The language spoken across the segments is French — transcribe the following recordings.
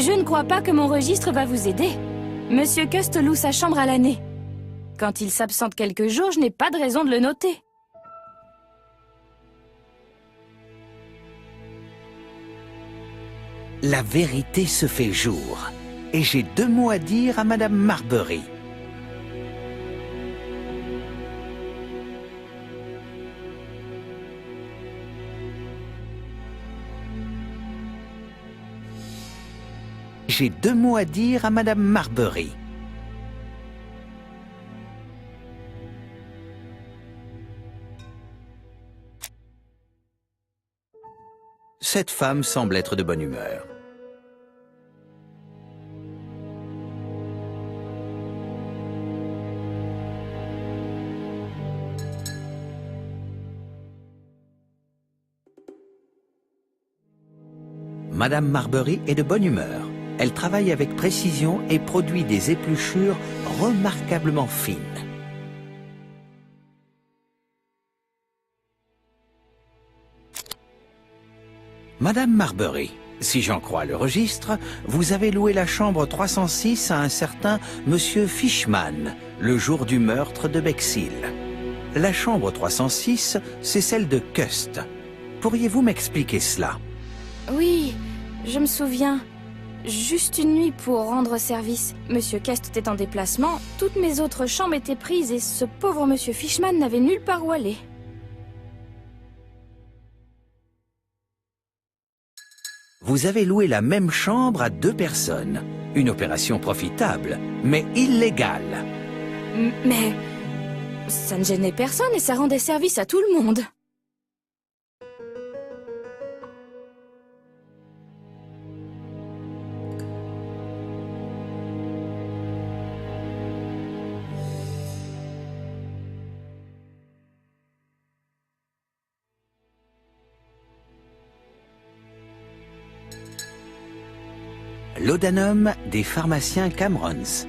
Je ne crois pas que mon registre va vous aider. Monsieur Cust loue sa chambre à l'année. Quand il s'absente quelques jours, je n'ai pas de raison de le noter. La vérité se fait jour. Et j'ai 2 mots à dire à Madame Marbury. J'ai 2 mots à dire à Madame Marbury. Cette femme semble être de bonne humeur. Madame Marbury est de bonne humeur. Elle travaille avec précision et produit des épluchures remarquablement fines. Madame Marbury, si j'en crois le registre, vous avez loué la chambre 306 à un certain Monsieur Fishman, le jour du meurtre de Bexhill. La chambre 306, c'est celle de Cust. Pourriez-vous m'expliquer cela? Oui, je me souviens. Juste une nuit pour rendre service. Monsieur Cust était en déplacement, toutes mes autres chambres étaient prises et ce pauvre Monsieur Fishman n'avait nulle part où aller. Vous avez loué la même chambre à 2 personnes. Une opération profitable, mais illégale. Mais ça ne gênait personne et ça rendait service à tout le monde. Laudanum des pharmaciens Camerons.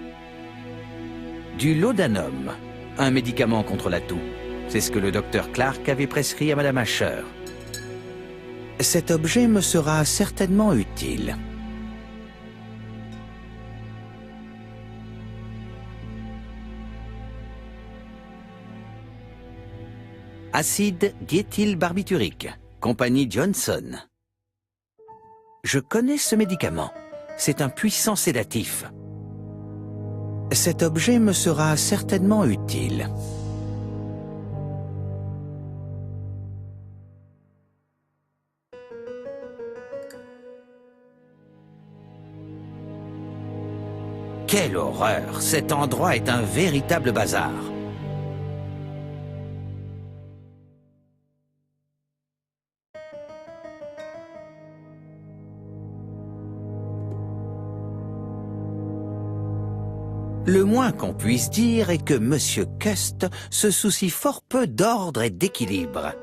Du laudanum, un médicament contre la toux. C'est ce que le docteur Clark avait prescrit à Madame Asher. Cet objet me sera certainement utile. Acide diéthylbarbiturique, compagnie Johnson. Je connais ce médicament. C'est un puissant sédatif. Cet objet me sera certainement utile. Quelle horreur! Cet endroit est un véritable bazar. Le moins qu'on puisse dire est que Monsieur Cust se soucie fort peu d'ordre et d'équilibre.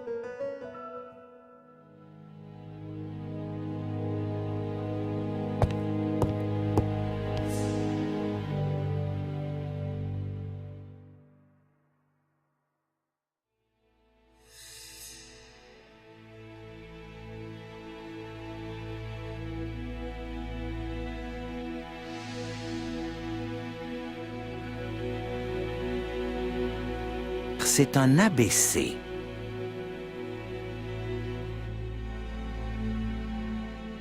C'est un ABC.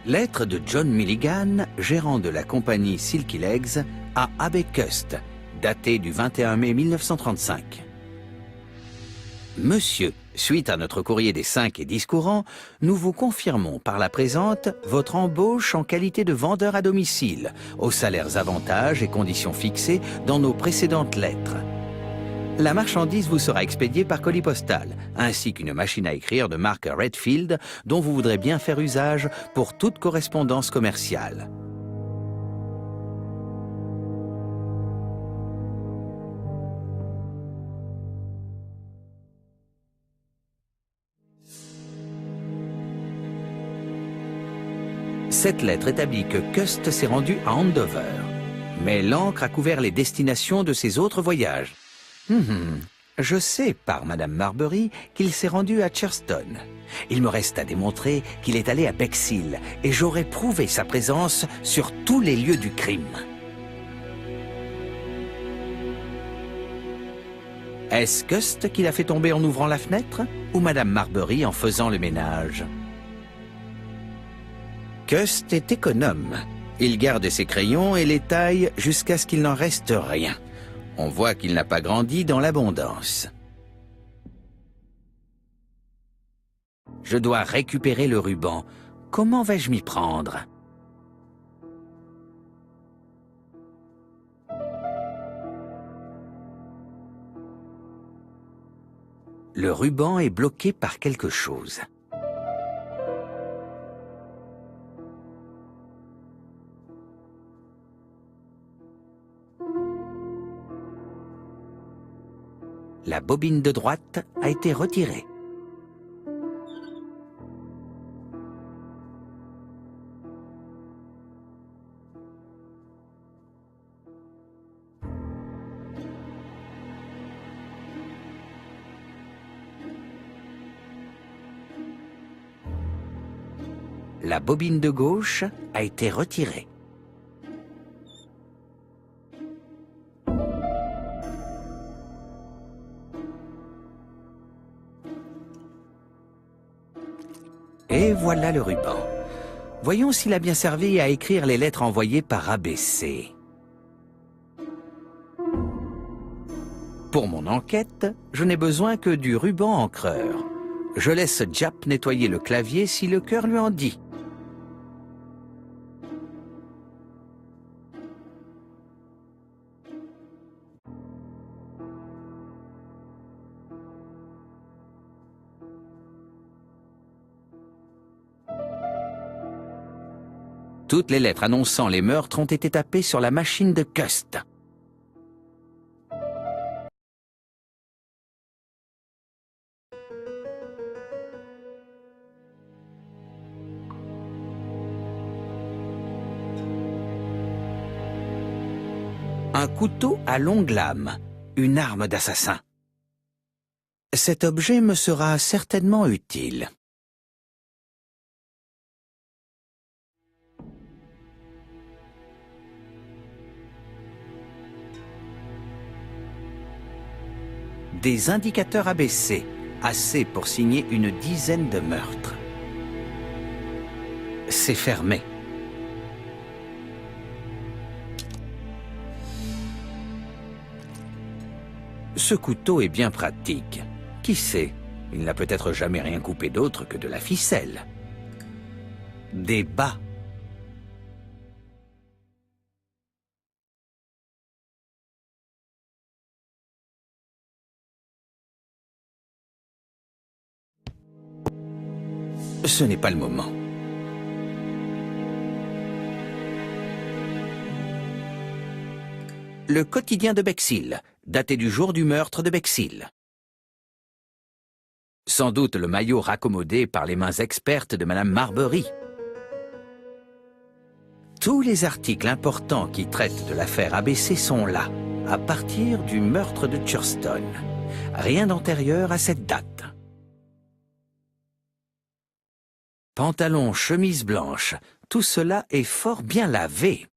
Lettre de John Milligan, gérant de la compagnie Silky Legs, à Abbé Cust, datée du 21 mai 1935. Monsieur, suite à notre courrier des 5 et 10 courants, nous vous confirmons par la présente votre embauche en qualité de vendeur à domicile, aux salaires avantages et conditions fixées dans nos précédentes lettres. La marchandise vous sera expédiée par colis postal, ainsi qu'une machine à écrire de marque Redfield dont vous voudrez bien faire usage pour toute correspondance commerciale. Cette lettre établit que Cust s'est rendu à Andover, mais l'encre a couvert les destinations de ses autres voyages. Je sais par Madame Marbury qu'il s'est rendu à Churston. Il me reste à démontrer qu'il est allé à Bexhill et j'aurai prouvé sa présence sur tous les lieux du crime. Est-ce Cust qui l'a fait tomber en ouvrant la fenêtre ou Madame Marbury en faisant le ménage? Cust est économe. Il garde ses crayons et les taille jusqu'à ce qu'il n'en reste rien. On voit qu'il n'a pas grandi dans l'abondance. Je dois récupérer le ruban. Comment vais-je m'y prendre? Le ruban est bloqué par quelque chose. La bobine de droite a été retirée. La bobine de gauche a été retirée. Et voilà le ruban. Voyons s'il a bien servi à écrire les lettres envoyées par ABC. Pour mon enquête, je n'ai besoin que du ruban encreur. Je laisse Japp nettoyer le clavier si le cœur lui en dit. Toutes les lettres annonçant les meurtres ont été tapées sur la machine de Cust. Un couteau à longue lame, une arme d'assassin. Cet objet me sera certainement utile. Des indicateurs ABC, assez pour signer une dizaine de meurtres. C'est fermé. Ce couteau est bien pratique. Qui sait, il n'a peut-être jamais rien coupé d'autre que de la ficelle. Des bas. Ce n'est pas le moment. Le quotidien de Bexhill, daté du jour du meurtre de Bexhill. Sans doute le maillot raccommodé par les mains expertes de Madame Marbury. Tous les articles importants qui traitent de l'affaire ABC sont là, à partir du meurtre de Churston. Rien d'antérieur à cette date. Pantalon, chemise blanche, tout cela est fort bien lavé.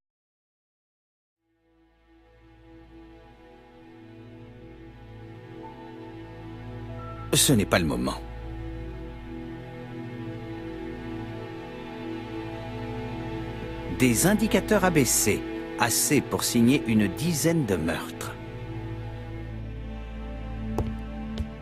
Ce n'est pas le moment. Des indicateurs ABC, assez pour signer une dizaine de meurtres.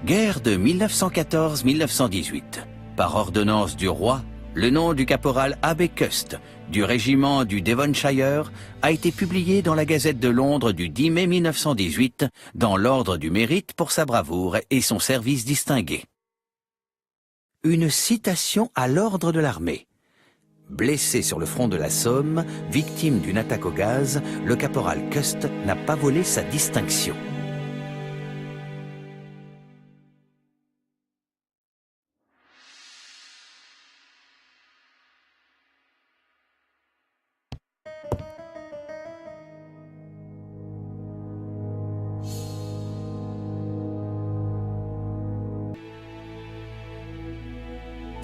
Guerre de 1914-1918. Par ordonnance du roi, le nom du caporal A.B. Cust, du régiment du Devonshire, a été publié dans la Gazette de Londres du 10 mai 1918, dans l'ordre du mérite pour sa bravoure et son service distingué. Une citation à l'ordre de l'armée. Blessé sur le front de la Somme, victime d'une attaque au gaz, le caporal Cust n'a pas volé sa distinction.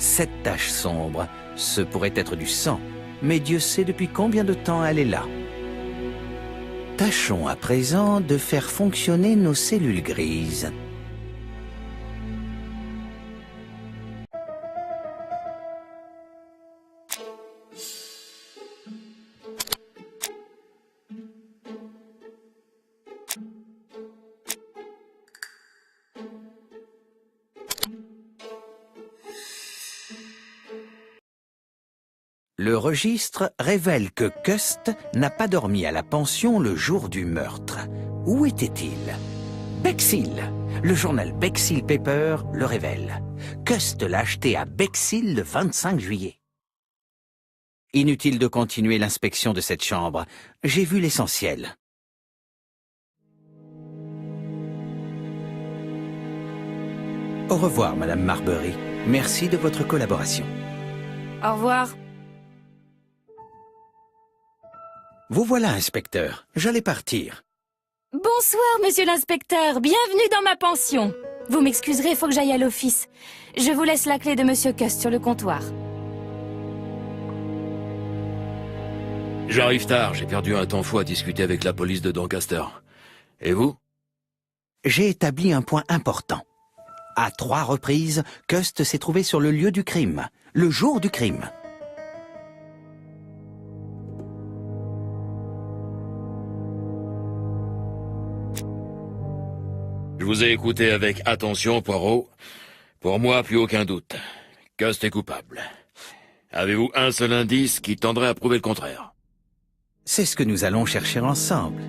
Cette tache sombre, ce pourrait être du sang, mais Dieu sait depuis combien de temps elle est là. Tâchons à présent de faire fonctionner nos cellules grises. Le registre révèle que Cust n'a pas dormi à la pension le jour du meurtre. Où était-il? Bexhill. Le journal Bexhill Paper le révèle. Cust l'a acheté à Bexhill le 25 juillet. Inutile de continuer l'inspection de cette chambre. J'ai vu l'essentiel. Au revoir, Madame Marbury. Merci de votre collaboration. Au revoir. Vous voilà, inspecteur. J'allais partir. Bonsoir, monsieur l'inspecteur. Bienvenue dans ma pension. Vous m'excuserez, il faut que j'aille à l'office. Je vous laisse la clé de monsieur Cust sur le comptoir. J'arrive tard, j'ai perdu un temps fou à discuter avec la police de Doncaster. Et vous? J'ai établi un point important. À 3 reprises, Cust s'est trouvé sur le lieu du crime, le jour du crime. Je vous ai écouté avec attention, Poirot. Pour moi, plus aucun doute. Cust est coupable. Avez-vous un seul indice qui tendrait à prouver le contraire? C'est ce que nous allons chercher ensemble.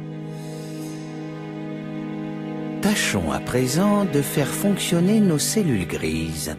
Tâchons à présent de faire fonctionner nos cellules grises.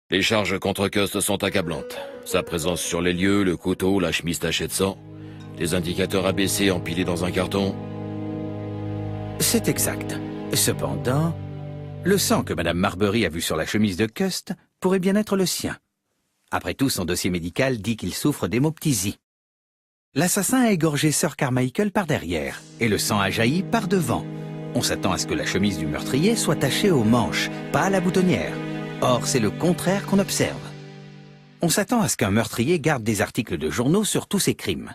Les charges contre Cust sont accablantes. Sa présence sur les lieux, le couteau, la chemise tachée de sang, les indicateurs abaissés empilés dans un carton. C'est exact. Cependant, le sang que Madame Marbury a vu sur la chemise de Cust pourrait bien être le sien. Après tout, son dossier médical dit qu'il souffre d'hémoptysie. L'assassin a égorgé Sir Carmichael par derrière, et le sang a jailli par devant. On s'attend à ce que la chemise du meurtrier soit tachée aux manches, pas à la boutonnière. Or, c'est le contraire qu'on observe. On s'attend à ce qu'un meurtrier garde des articles de journaux sur tous ses crimes.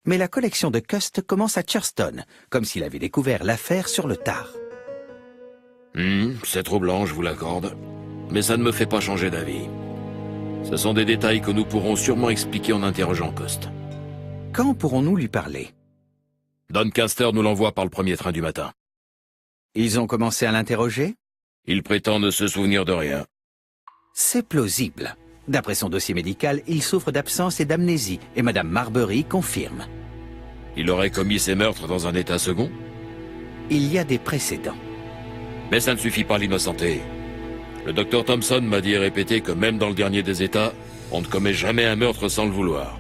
Mais la collection de Cust commence à Churston, comme s'il avait découvert l'affaire sur le tard. C'est troublant, je vous l'accorde. Mais ça ne me fait pas changer d'avis. Ce sont des détails que nous pourrons sûrement expliquer en interrogeant Cust. Quand pourrons-nous lui parler? Doncaster nous l'envoie par le premier train du matin. Ils ont commencé à l'interroger? Il prétend ne se souvenir de rien. C'est plausible. D'après son dossier médical, il souffre d'absence et d'amnésie, et Madame Marbury confirme. Il aurait commis ses meurtres dans un état second? Il y a des précédents. Mais ça ne suffit pas à l'innocenter. Le docteur Thompson m'a dit et répété que même dans le dernier des états, on ne commet jamais un meurtre sans le vouloir.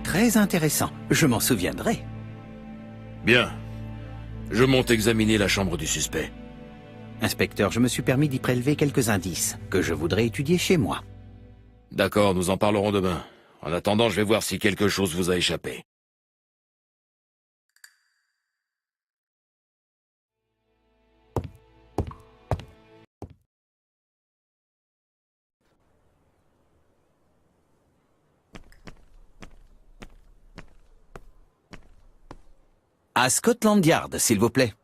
Très intéressant, je m'en souviendrai. Bien. Je monte examiner la chambre du suspect. Inspecteur, je me suis permis d'y prélever quelques indices, que je voudrais étudier chez moi. D'accord, nous en parlerons demain. En attendant, je vais voir si quelque chose vous a échappé. À Scotland Yard, s'il vous plaît.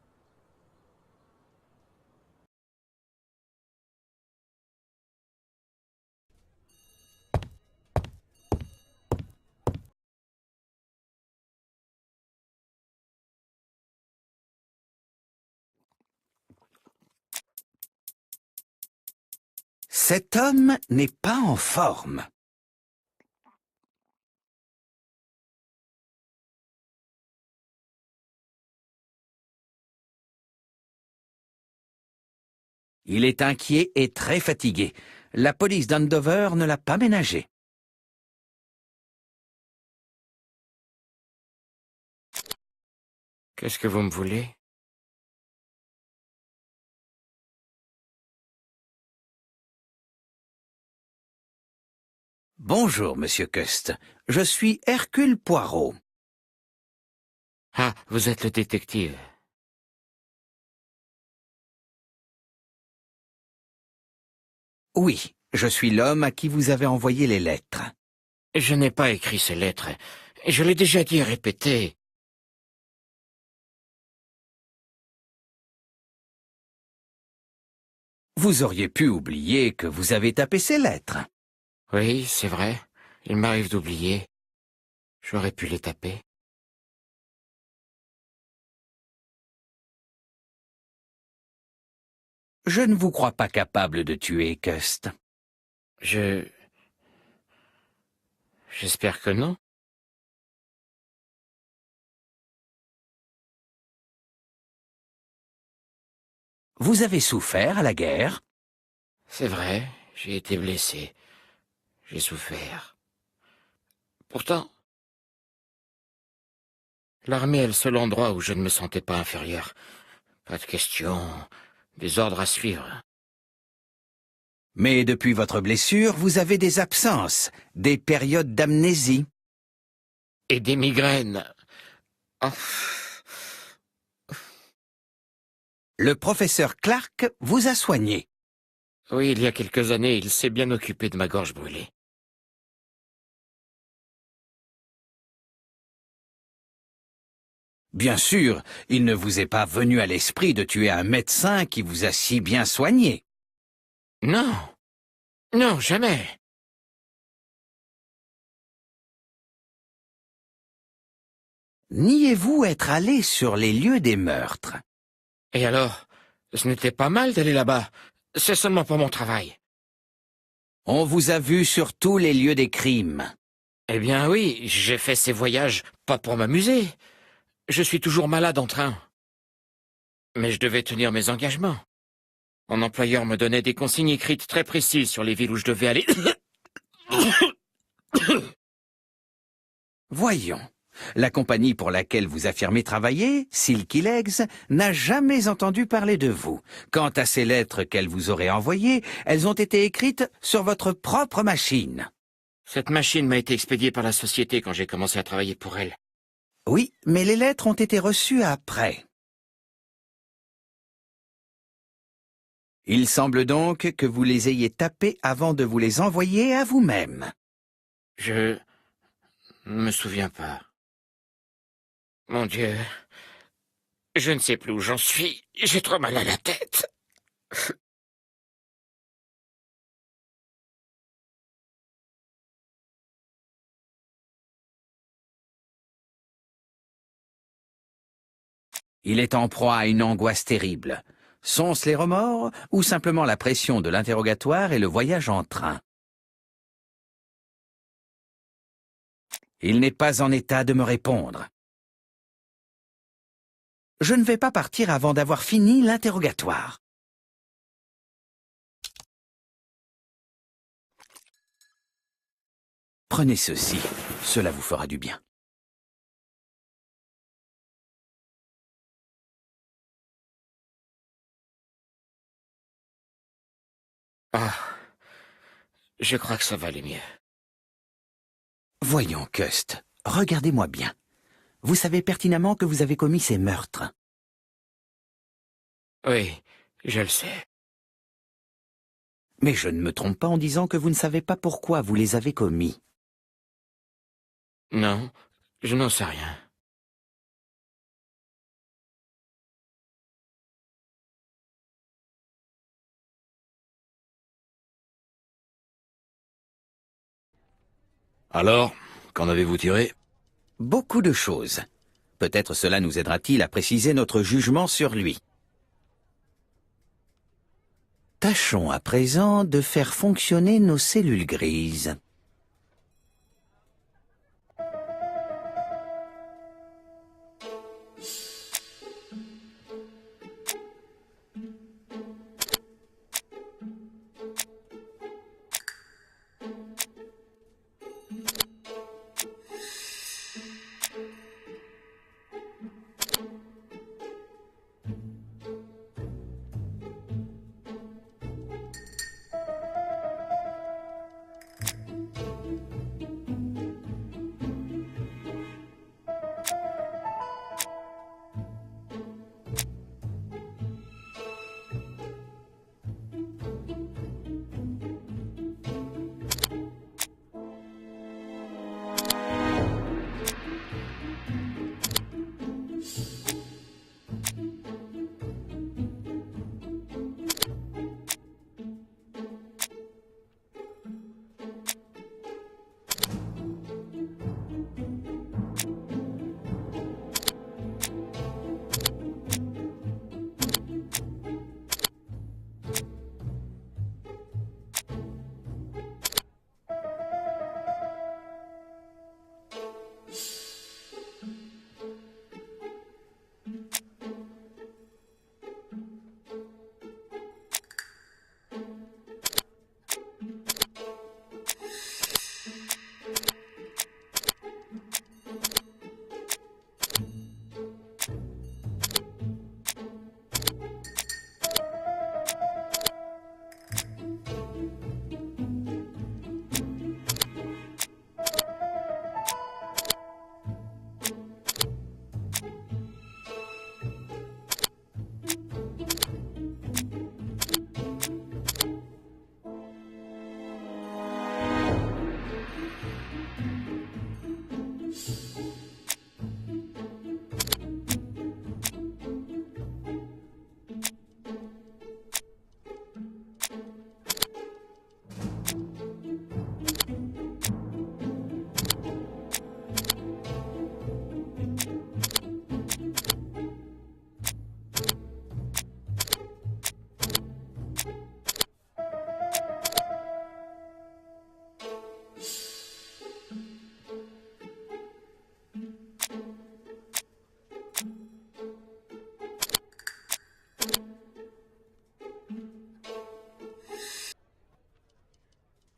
Cet homme n'est pas en forme. Il est inquiet et très fatigué. La police d'Andover ne l'a pas ménagé. Qu'est-ce que vous me voulez? Bonjour, Monsieur Cust. Je suis Hercule Poirot. Ah, vous êtes le détective. Oui, je suis l'homme à qui vous avez envoyé les lettres. Je n'ai pas écrit ces lettres. Je l'ai déjà dit et répété. Vous auriez pu oublier que vous avez tapé ces lettres. Oui, c'est vrai. Il m'arrive d'oublier. J'aurais pu les taper. Je ne vous crois pas capable de tuer Cust. J'espère que non. Vous avez souffert à la guerre? C'est vrai, j'ai été blessé. J'ai souffert. Pourtant, l'armée est le seul endroit où je ne me sentais pas inférieur. Pas de questions, des ordres à suivre. Mais depuis votre blessure, vous avez des absences, des périodes d'amnésie. Et des migraines. Oh. Le professeur Clark vous a soigné. Oui, il y a quelques années, il s'est bien occupé de ma gorge brûlée. Bien sûr, il ne vous est pas venu à l'esprit de tuer un médecin qui vous a si bien soigné. Non. Non, jamais. Niez-vous être allé sur les lieux des meurtres? Et alors, ce n'était pas mal d'aller là-bas. C'est seulement pour mon travail. On vous a vu sur tous les lieux des crimes. Eh bien oui, j'ai fait ces voyages pas pour m'amuser. Je suis toujours malade en train. Mais je devais tenir mes engagements. Mon employeur me donnait des consignes écrites très précises sur les villes où je devais aller. Voyons. La compagnie pour laquelle vous affirmez travailler, Silky Legs, n'a jamais entendu parler de vous. Quant à ces lettres qu'elle vous aurait envoyées, elles ont été écrites sur votre propre machine. Cette machine m'a été expédiée par la société quand j'ai commencé à travailler pour elle. Oui, mais les lettres ont été reçues après. Il semble donc que vous les ayez tapées avant de vous les envoyer à vous-même. Je ne me souviens pas. Mon Dieu, je ne sais plus où j'en suis. J'ai trop mal à la tête. Il est en proie à une angoisse terrible. Sont-ce les remords ou simplement la pression de l'interrogatoire et le voyage en train? Il n'est pas en état de me répondre. Je ne vais pas partir avant d'avoir fini l'interrogatoire. Prenez ceci, cela vous fera du bien. Ah, je crois que ça va aller mieux. Voyons, Cust, regardez-moi bien. Vous savez pertinemment que vous avez commis ces meurtres. Oui, je le sais. Mais je ne me trompe pas en disant que vous ne savez pas pourquoi vous les avez commis. Non, je n'en sais rien. Alors, qu'en avez-vous tiré? Beaucoup de choses. Peut-être cela nous aidera-t-il à préciser notre jugement sur lui. Tâchons à présent de faire fonctionner nos cellules grises.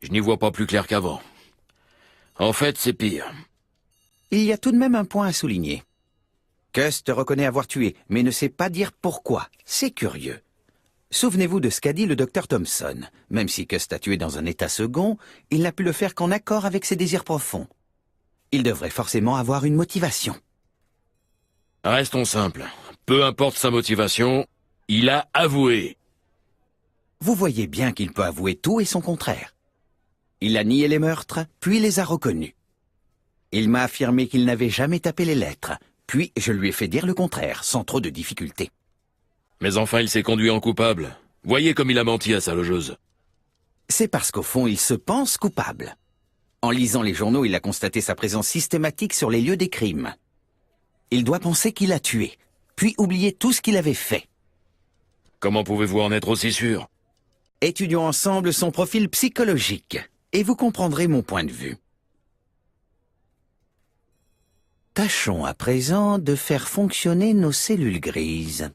Je n'y vois pas plus clair qu'avant. En fait, c'est pire. Il y a tout de même un point à souligner. Cust reconnaît avoir tué, mais ne sait pas dire pourquoi. C'est curieux. Souvenez-vous de ce qu'a dit le docteur Thompson. Même si Cust a tué dans un état second, il n'a pu le faire qu'en accord avec ses désirs profonds. Il devrait forcément avoir une motivation. Restons simples. Peu importe sa motivation, il a avoué. Vous voyez bien qu'il peut avouer tout et son contraire. Il a nié les meurtres, puis les a reconnus. Il m'a affirmé qu'il n'avait jamais tapé les lettres, puis je lui ai fait dire le contraire, sans trop de difficulté. Mais enfin, il s'est conduit en coupable. Voyez comme il a menti à sa logeuse. C'est parce qu'au fond, il se pense coupable. En lisant les journaux, il a constaté sa présence systématique sur les lieux des crimes. Il doit penser qu'il a tué, puis oublier tout ce qu'il avait fait. Comment pouvez-vous en être aussi sûr? Étudions ensemble son profil psychologique, et vous comprendrez mon point de vue. Tâchons à présent de faire fonctionner nos cellules grises.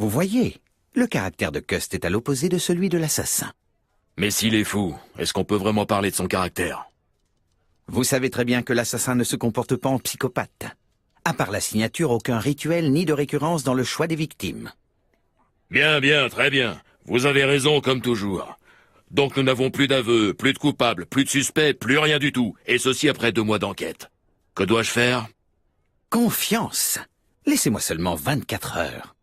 Vous voyez, le caractère de Cust est à l'opposé de celui de l'assassin. Mais s'il est fou, est-ce qu'on peut vraiment parler de son caractère? Vous savez très bien que l'assassin ne se comporte pas en psychopathe. À part la signature, aucun rituel ni de récurrence dans le choix des victimes. Bien, bien, très bien. Vous avez raison comme toujours. Donc nous n'avons plus d'aveux, plus de coupables, plus de suspects, plus rien du tout. Et ceci après 2 mois d'enquête. Que dois-je faire? Confiance. Laissez-moi seulement 24 heures.